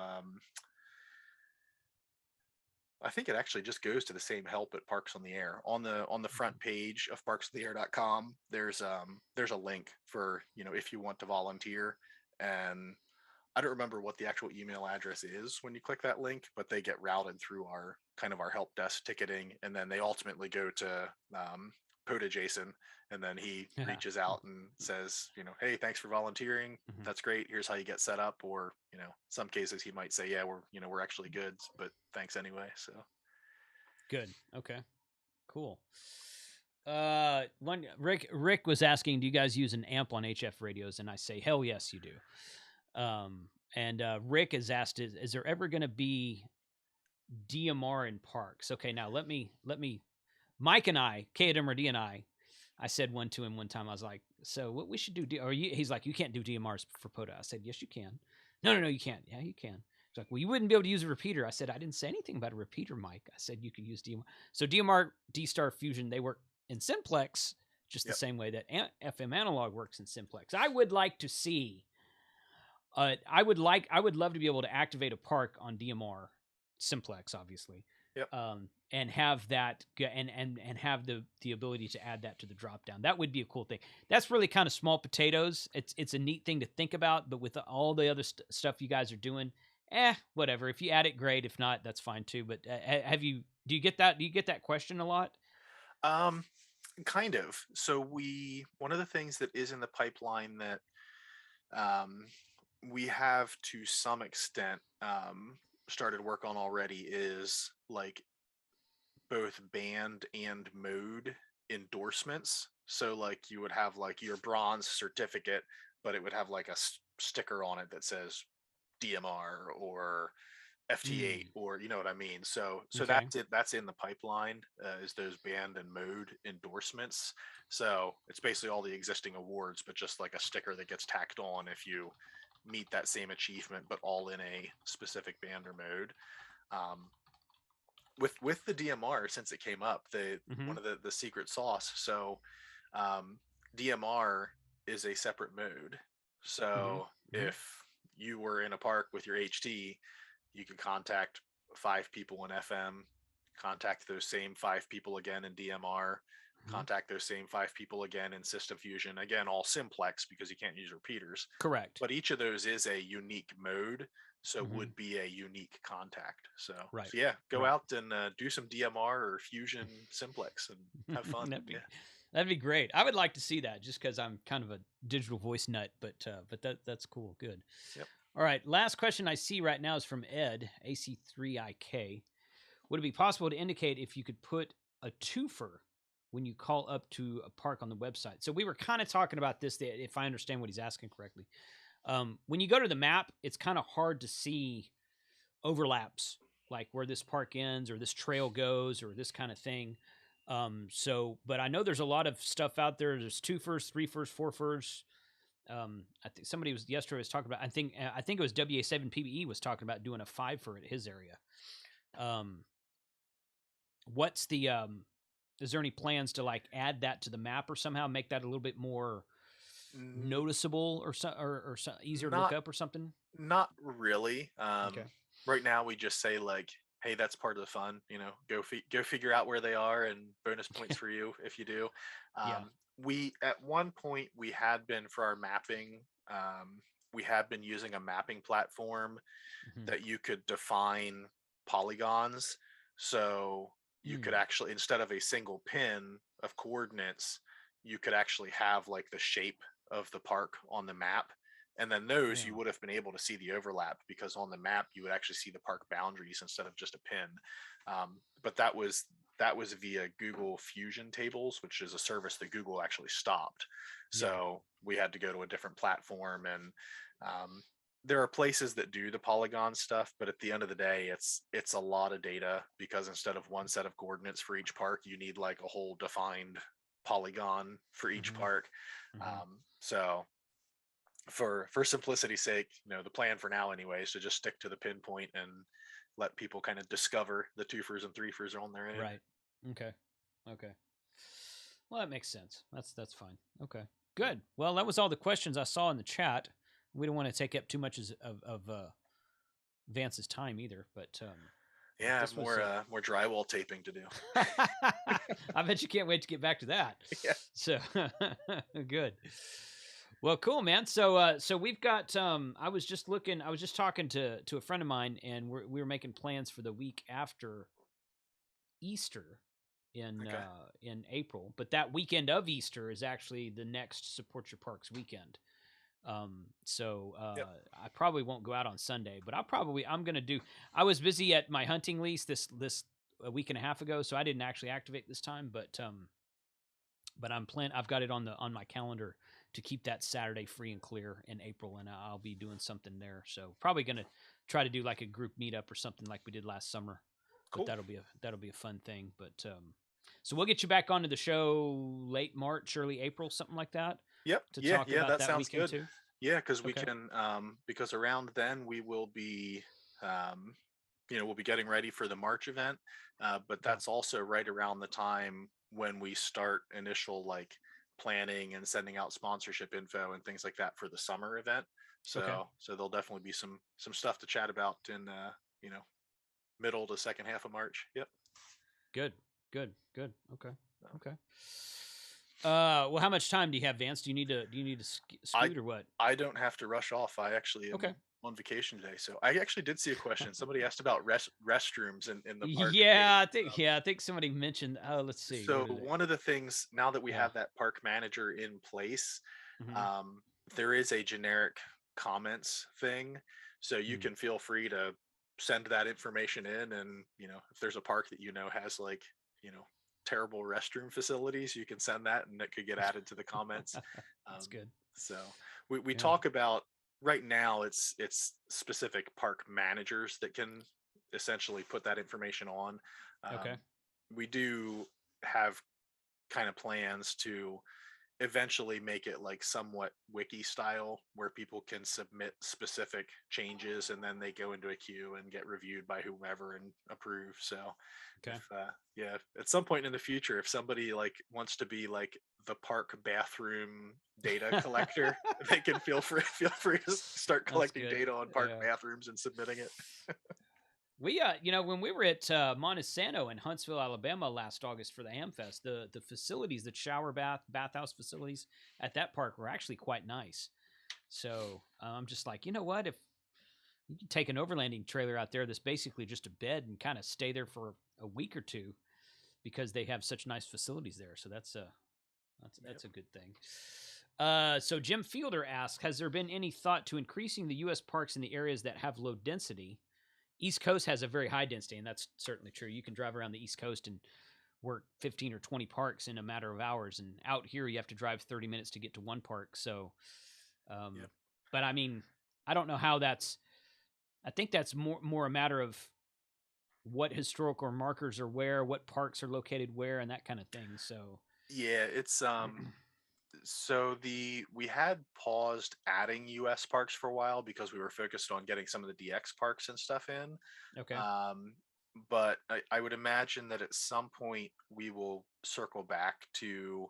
I think it actually just goes to the same help at Parks on the Air. On the front page of parksontheair.com, there's a link for, if you want to volunteer. And I don't remember what the actual email address is when you click that link, but they get routed through our kind of our help desk ticketing, and then they ultimately go to POTA Jason, and then he Yeah. reaches out and says, hey, thanks for volunteering. That's great. Here's how you get set up. Or, some cases he might say, yeah, we're actually good, but thanks anyway. So Good. Okay. Cool. One Rick was asking, do you guys use an amp on HF radios? And I say, hell yes, you do. And Rick has asked, is there ever going to be DMR in parks? Okay, now let me Mike and I, KMRD and I said one to him one time. I was like, so what we should do? He's like, you can't do DMRs for POTA. I said, yes, you can. No, you can't. Yeah, you can. He's like, well, you wouldn't be able to use a repeater. I said, I didn't say anything about a repeater, Mike. I said you could use DMR. So DMR, D-Star Fusion, they work in simplex just the same way that FM analog works in simplex. I would like to see. I would love to be able to activate a park on DMR simplex, obviously, Yep. And have that and have the ability to add that to the drop down. That would be a cool thing. That's really kind of small potatoes. It's a neat thing to think about, but with all the other stuff you guys are doing, whatever. If you add it, great. If not, that's fine too. But do you get that? Do you get that question a lot? Um, kind of. So one of the things that is in the pipeline that um, we have to some extent started work on already is like both band and mode endorsements. So like you would have like your bronze certificate, but it would have like a sticker on it that says DMR or FT8, Mm, or you know what I mean. So okay. that's it. That's in the pipeline. Is those band and mode endorsements. So it's basically all the existing awards, but just like a sticker that gets tacked on if you meet that same achievement, but all in a specific band or mode. Um, with the DMR, since it came up, the Mm-hmm. one of the secret sauce. So um, DMR is a separate mode. Mm-hmm. So Mm-hmm. if you were in a park with your HT, you could contact 5 people in FM, contact those same 5 people again in DMR, Mm-hmm. contact those same 5 people again in System Fusion. Again, all simplex because you can't use repeaters. Correct. But each of those is a unique mode, so Mm-hmm. would be a unique contact. So, Right. so yeah, go Right. out and do some DMR or Fusion simplex and have fun. that'd be Yeah. that'd be great. I would like to see that just because I'm kind of a digital voice nut, but that's cool. Good. Yep. All right. Last question I see right now is from Ed AC3IK. Would it be possible to indicate if you could put a twofer when you call up to a park on the website? So we were kind of talking about this, if I understand what he's asking correctly. When you go to the map, it's kind of hard to see overlaps, like where this park ends or this trail goes or this kind of thing. But I know there's a lot of stuff out there. There's two first, three first, four first. I think somebody was yesterday was talking about. I think it was WA7 PBE was talking about doing a five for at his area. Um, what's the Is there any plans to like add that to the map or somehow make that a little bit more N- noticeable or easier to look Not up or something? Not really. Okay. Right now we just say like, hey, that's part of the fun. You know, go figure out where they are, and bonus points for you if you do. Yeah. We at one point we had been for our mapping. We had been using a mapping platform Mm-hmm. that you could define polygons. So you could Mm, actually, instead of a single pin of coordinates, you could actually have like the shape of the park on the map. And then those yeah. you would have been able to see the overlap because on the map you would actually see the park boundaries instead of just a pin. But that was via Google Fusion tables, which is a service that Google actually stopped. Yeah. So we had to go to a different platform, and um, there are places that do the polygon stuff, but at the end of the day, it's a lot of data because instead of one set of coordinates for each park, you need like a whole defined polygon for each Mm-hmm. park. Mm-hmm. So for simplicity's sake, the plan for now anyway is to just stick to the pinpoint and let people kind of discover the twofers and threefers on their own. Right. Okay. Okay. Well, that makes sense. That's fine. Okay. Good. Well, that was all the questions I saw in the chat. We don't want to take up too much of Vance's time either, but Yeah, I have this was. more drywall taping to do. I bet you can't wait to get back to that. Yeah. So good. Well, cool, man. So we've got. I was just looking. I was just talking to a friend of mine, and we were making plans for the week after Easter Okay. in April, but that weekend of Easter is actually the next Support Your Parks weekend. Yep. I probably won't go out on Sunday, but I'm gonna do. I was busy at my hunting lease this a week and a half ago, so I didn't actually activate this time, but I've got it on my calendar to keep that Saturday free and clear in April, and I'll be doing something there. So probably gonna try to do like a group meetup or something like we did last summer. But Cool. that'll be a fun thing. But so we'll get you back onto the show late March, early April, something like that, Yep. to Yeah. talk Yeah. about That that sounds weekend good. too. Yeah, because we Okay. can, because around then we will be, um, we'll be getting ready for the March event. But Yeah. that's also right around the time when we start initial like planning and sending out sponsorship info and things like that for the summer event. Okay. So there'll definitely be some stuff to chat about in, you know, middle to second half of March. Yep. Good, good, good. Okay, So, okay. Well, how much time do you have, Vance? Do you need to I scoot or what? I don't have to rush off. I actually am Okay. on vacation today, so I actually did see a question. Somebody asked about restrooms in the park gate. I think somebody mentioned. Oh, let's see. Where So did it? one of the things now that we Yeah. have that park manager in place, Mm-hmm. um, there is a generic comments thing, so you Mm. can feel free to send that information in, and if there's a park that has like you know terrible restroom facilities, you can send that, and it could get added to the comments. That's Um, good. so we Yeah. talk about right now it's specific park managers that can essentially put that information on. Okay. We do have kind of plans to eventually make it like somewhat wiki style where people can submit specific changes and then they go into a queue and get reviewed by whomever and approved. So Okay. yeah, at some point in the future, if somebody like wants to be like the park bathroom data collector, they can feel free to start That's collecting good. data on park Yeah. bathrooms and submitting it. We, when we were at Montesano in Huntsville, Alabama last August for the Hamfest, the facilities, the shower bathhouse facilities at that park were actually quite nice. So I'm just like, you know what? If you can take an overlanding trailer out there that's basically just a bed and kind of stay there for a week or two because they have such nice facilities there. So that's Yep. a good thing. So Jim Fielder asks, has there been any thought to increasing the U.S. parks in the areas that have low density? East Coast has a very high density, and that's certainly true. You can drive around the East Coast and work 15 or 20 parks in a matter of hours, and out here you have to drive 30 minutes to get to one park. So, Yep. but I mean, I don't know how that's. I think that's more a matter of what historical markers are where, what parks are located where, and that kind of thing. So, Yeah, it's so the we had paused adding US parks for a while because we were focused on getting some of the DX parks and stuff in. okay, Um, but I would imagine that at some point we will circle back to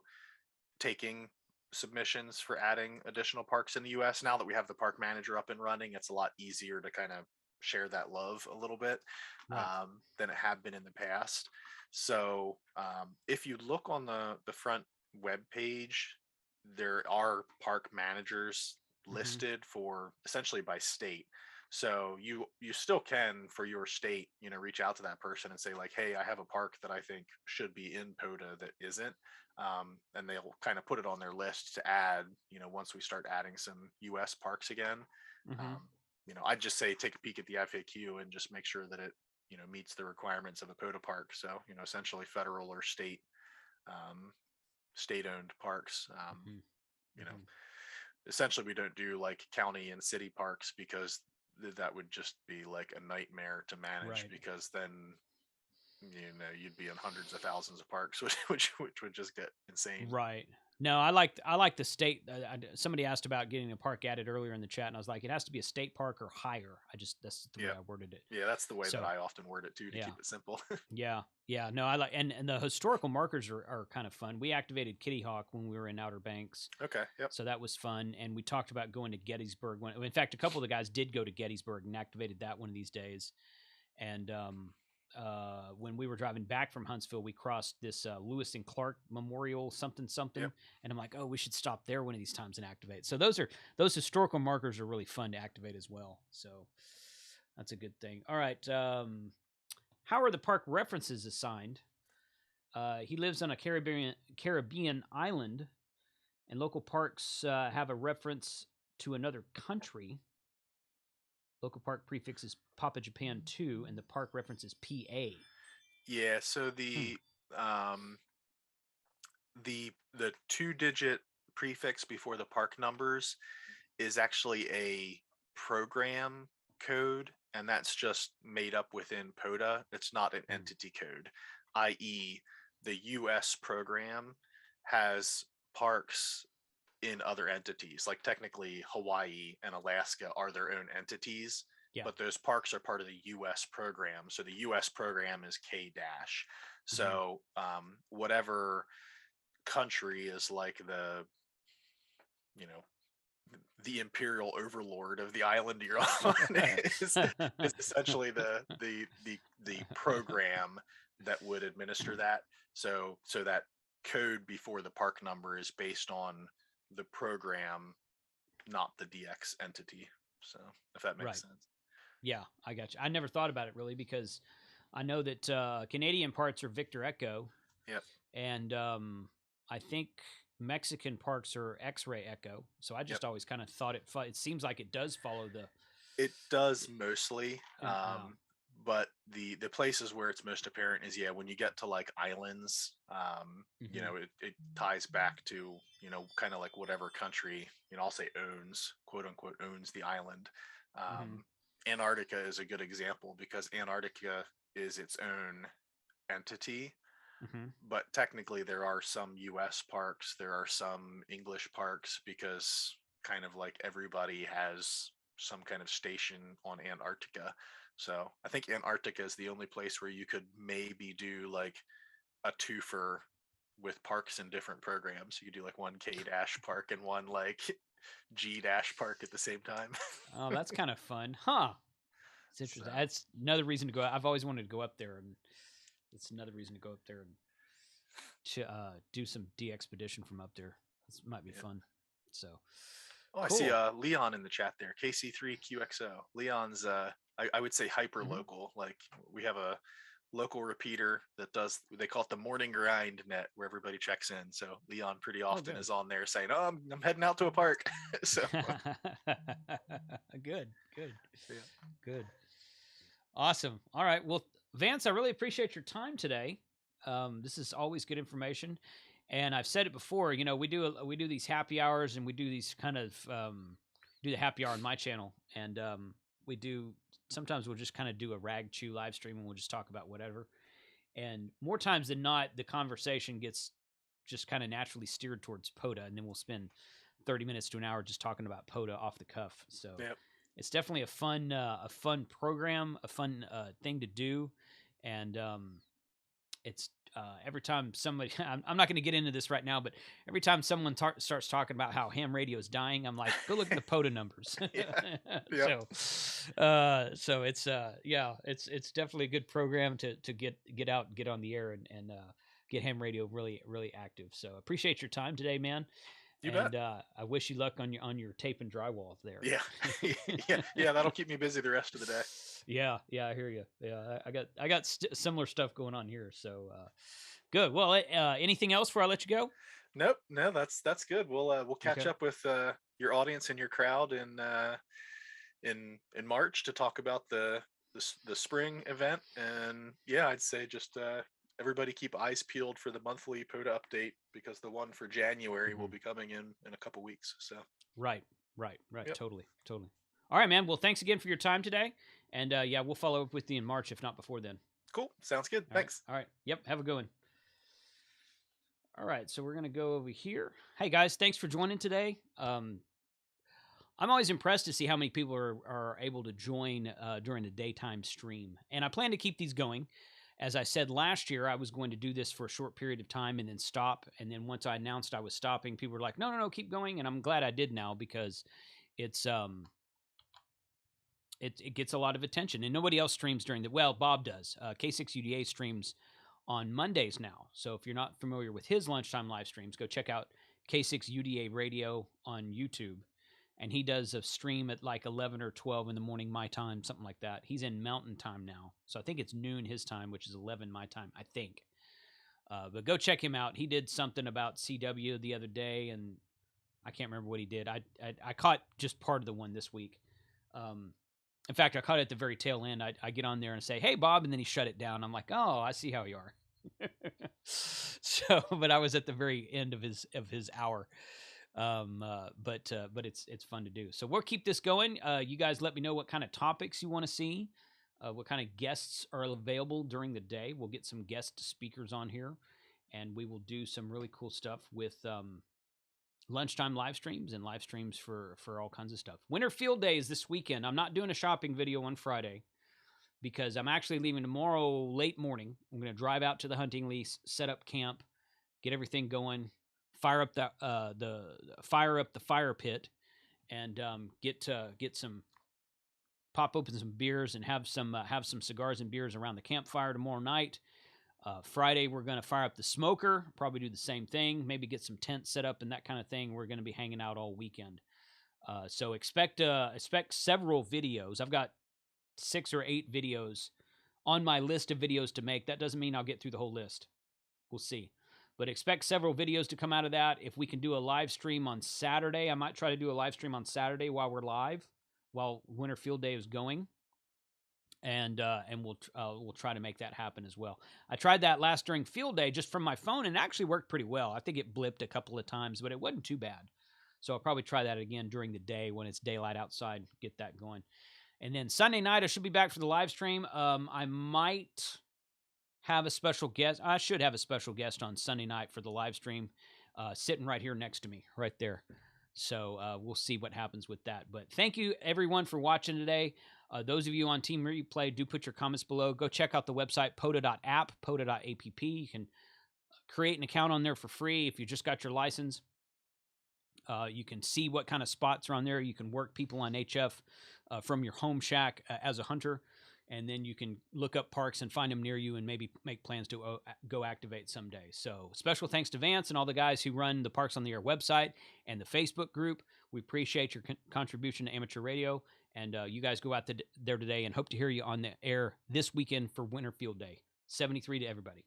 taking submissions for adding additional parks in the US. Now that we have the park manager up and running, it's a lot easier to kind of share that love a little bit right. than it had been in the past. So if you look on the front web page, there are park managers Mm-hmm. listed for essentially by state. So you still can for your state, reach out to that person and say like, hey, I have a park that I think should be in POTA that isn't, and they'll kind of put it on their list to add. Once we start adding some U.S. parks again, Mm-hmm. I'd just say take a peek at the FAQ and just make sure that it meets the requirements of a POTA park. So essentially federal or um, state-owned parks. Mm-hmm. You know, Mm-hmm. essentially we don't do like county and city parks because that would just be like a nightmare to manage Right. because then you'd be in hundreds of thousands of parks, which would just get insane. Right. No, I like the state. Somebody asked about getting a park added earlier in the chat, and I was like, it has to be a state park or higher. That's the way Yeah, I worded it. yeah, that's the way that So I often word it too to yeah, keep it simple. yeah. No, I like and the historical markers are kind of fun. We activated Kitty Hawk when we were in Outer Banks, Okay, yep, so that was fun. And we talked about going to Gettysburg. In fact, a couple of the guys did go to Gettysburg and activated that one of these days. And when we were driving back from Huntsville, we crossed this Lewis and Clark Memorial something something, yep. and I'm like, oh, we should stop there one of these times and activate. So those historical markers are really fun to activate as well. So that's a good thing. All right, how are the park references assigned? He lives on a Caribbean island, and local parks have a reference to another country. Local park prefix is Papa Japan 2, and the park reference is PA. Yeah, so Hmm. um the two-digit prefix before the park numbers is actually a program code, and that's just made up within POTA. It's not an Hmm. entity code, i.e., the US program has parks in other entities. Like technically, Hawaii and Alaska are their own entities, Yeah. but those parks are part of the US program. So the US program is K dash. Hmm. So whatever country is like the you know the imperial overlord of the island you're on is essentially the program that would administer that. So that code before the park number is based on the program, not the DX entity. So if that makes Right. sense. Yeah, I got you. I never thought about it really because I know that Canadian parts are Victor Echo, Yep. and I think Mexican parks are X-Ray Echo. So I Yep. just always kind of thought it seems like it does follow the. It does mostly, Yeah. but the places where it's most apparent is, yeah, when you get to like islands, Mm-hmm. it ties back to, kind of like whatever country, I'll say owns, quote unquote, owns the island. Mm-hmm. Antarctica is a good example because Antarctica is its own entity, Mm-hmm. but technically there are some US parks, there are some English parks, because kind of like everybody has some kind of station on Antarctica. So I think Antarctica is the only place where you could maybe do like a twofer with parks and different programs. You could do like one K dash park and one like G dash park at the same time. Oh, that's kind of fun, huh? It's So interesting. That's another reason to go. I've always wanted to go up there, and it's another reason to go up there and to do some de-expedition from up there. This might be yeah. fun. So Oh, I see cool. Leon in the chat there. KC3QXO. Leon's I would say hyper Mm-hmm. local. Like we have a local repeater that does, they call it the morning grind net, where everybody checks in. So Leon pretty Oh, often good. is on there saying, "Oh, I'm heading out to a park." So Good, good, yeah. good. Awesome. All right. Well, Vance, I really appreciate your time today. This is always good information, and I've said it before. We do these happy hours, and we do these kind of do the happy hour on my channel, and we do sometimes we'll just kind of do a rag chew live stream, and we'll just talk about whatever. And more times than not, the conversation gets just kind of naturally steered towards POTA, and then we'll spend 30 minutes to an hour just talking about POTA off the cuff. So Yep. it's definitely a fun program, a fun thing to do, and it's every time somebody. I'm not going to get into this right now, but every time someone starts talking about how ham radio is dying, I'm like, go look at the POTA numbers. Yeah. Yep. So it's yeah, it's definitely a good program to get out, get on the air, and get ham radio really active. So appreciate your time today, man. You bet. And I wish you luck on your tape and drywall there. Yeah. Yeah. That'll keep me busy the rest of the day. Yeah, I hear you. Yeah, I got similar stuff going on here. So good. Well, anything else before I let you go? Nope. No, that's good. We'll catch Okay. up with your audience and your crowd in March to talk about the spring event. And yeah, I'd say just everybody keep eyes peeled for the monthly POTA update, because the one for January will Mm-hmm. be coming in a couple weeks. So Right. yep. Totally. All right, man. Well, thanks again for your time today. And yeah, we'll follow up with you in March, if not before then. Cool. Sounds good. All right. Thanks. All right. Yep. Have a good one. All right. So we're going to go over here. Hey, guys. Thanks for joining today. I'm always impressed to see how many people are able to join during the daytime stream. And I plan to keep these going. As I said last year, I was going to do this for a short period of time and then stop. And then once I announced I was stopping, people were like, no, keep going. And I'm glad I did now, because it's it gets a lot of attention, and nobody else streams during the. Well, Bob does. K6UDA streams on Mondays now. So if you're not familiar with his lunchtime live streams, go check out K6UDA Radio on YouTube, and he does a stream at like 11 or 12 in the morning my time, something like that. He's in Mountain Time now, so I think it's noon his time, which is 11 my time, I think. But go check him out. He did something about CW the other day, and I can't remember what he did. I caught just part of the one this week. In fact, I caught it at the very tail end. I get on there and say, "Hey, Bob," and then he shut it down. I'm like, "Oh, I see how you are." So, but I was at the very end of his hour. But it's fun to do. So we'll keep this going. You guys, let me know what kind of topics you want to see. What kind of guests are available during the day. We'll get some guest speakers on here, and we will do some really cool stuff with lunchtime live streams and live streams for all kinds of stuff. Winter Field Day is this weekend. I'm not doing a shopping video on Friday because I'm actually leaving tomorrow late morning. I'm going to drive out to the hunting lease, set up camp, get everything going, fire up the fire pit, and pop open some beers and have some cigars and beers around the campfire tomorrow night. Friday, we're going to fire up the smoker, probably do the same thing, maybe get some tents set up and that kind of thing. We're going to be hanging out all weekend. So expect several videos. I've got 6 or 8 videos on my list of videos to make. That doesn't mean I'll get through the whole list. We'll see. But expect several videos to come out of that. If we can do a live stream on Saturday, I might try to do a live stream on Saturday while we're live, while Winter Field Day is going. And we'll try to make that happen as well. I tried that last during Field Day just from my phone, and it actually worked pretty well. I think it blipped a couple of times, but it wasn't too bad. So I'll probably try that again during the day when it's daylight outside, get that going. And then Sunday night, I should be back for the live stream. I might have a special guest. I should have a special guest on Sunday night for the live stream, sitting right here next to me, right there. So we'll see what happens with that. But thank you, everyone, for watching today. Those of you on Team Replay, do put your comments below. Go check out the website, POTA.app, POTA.app. You can create an account on there for free if you just got your license. You can see what kind of spots are on there. You can work people on HF from your home shack as a hunter. And then you can look up parks and find them near you and maybe make plans to go activate someday. So special thanks to Vance and all the guys who run the Parks on the Air website and the Facebook group. We appreciate your contribution to amateur radio. And you guys go out there today, and hope to hear you on the air this weekend for Winter Field Day. 73 to everybody.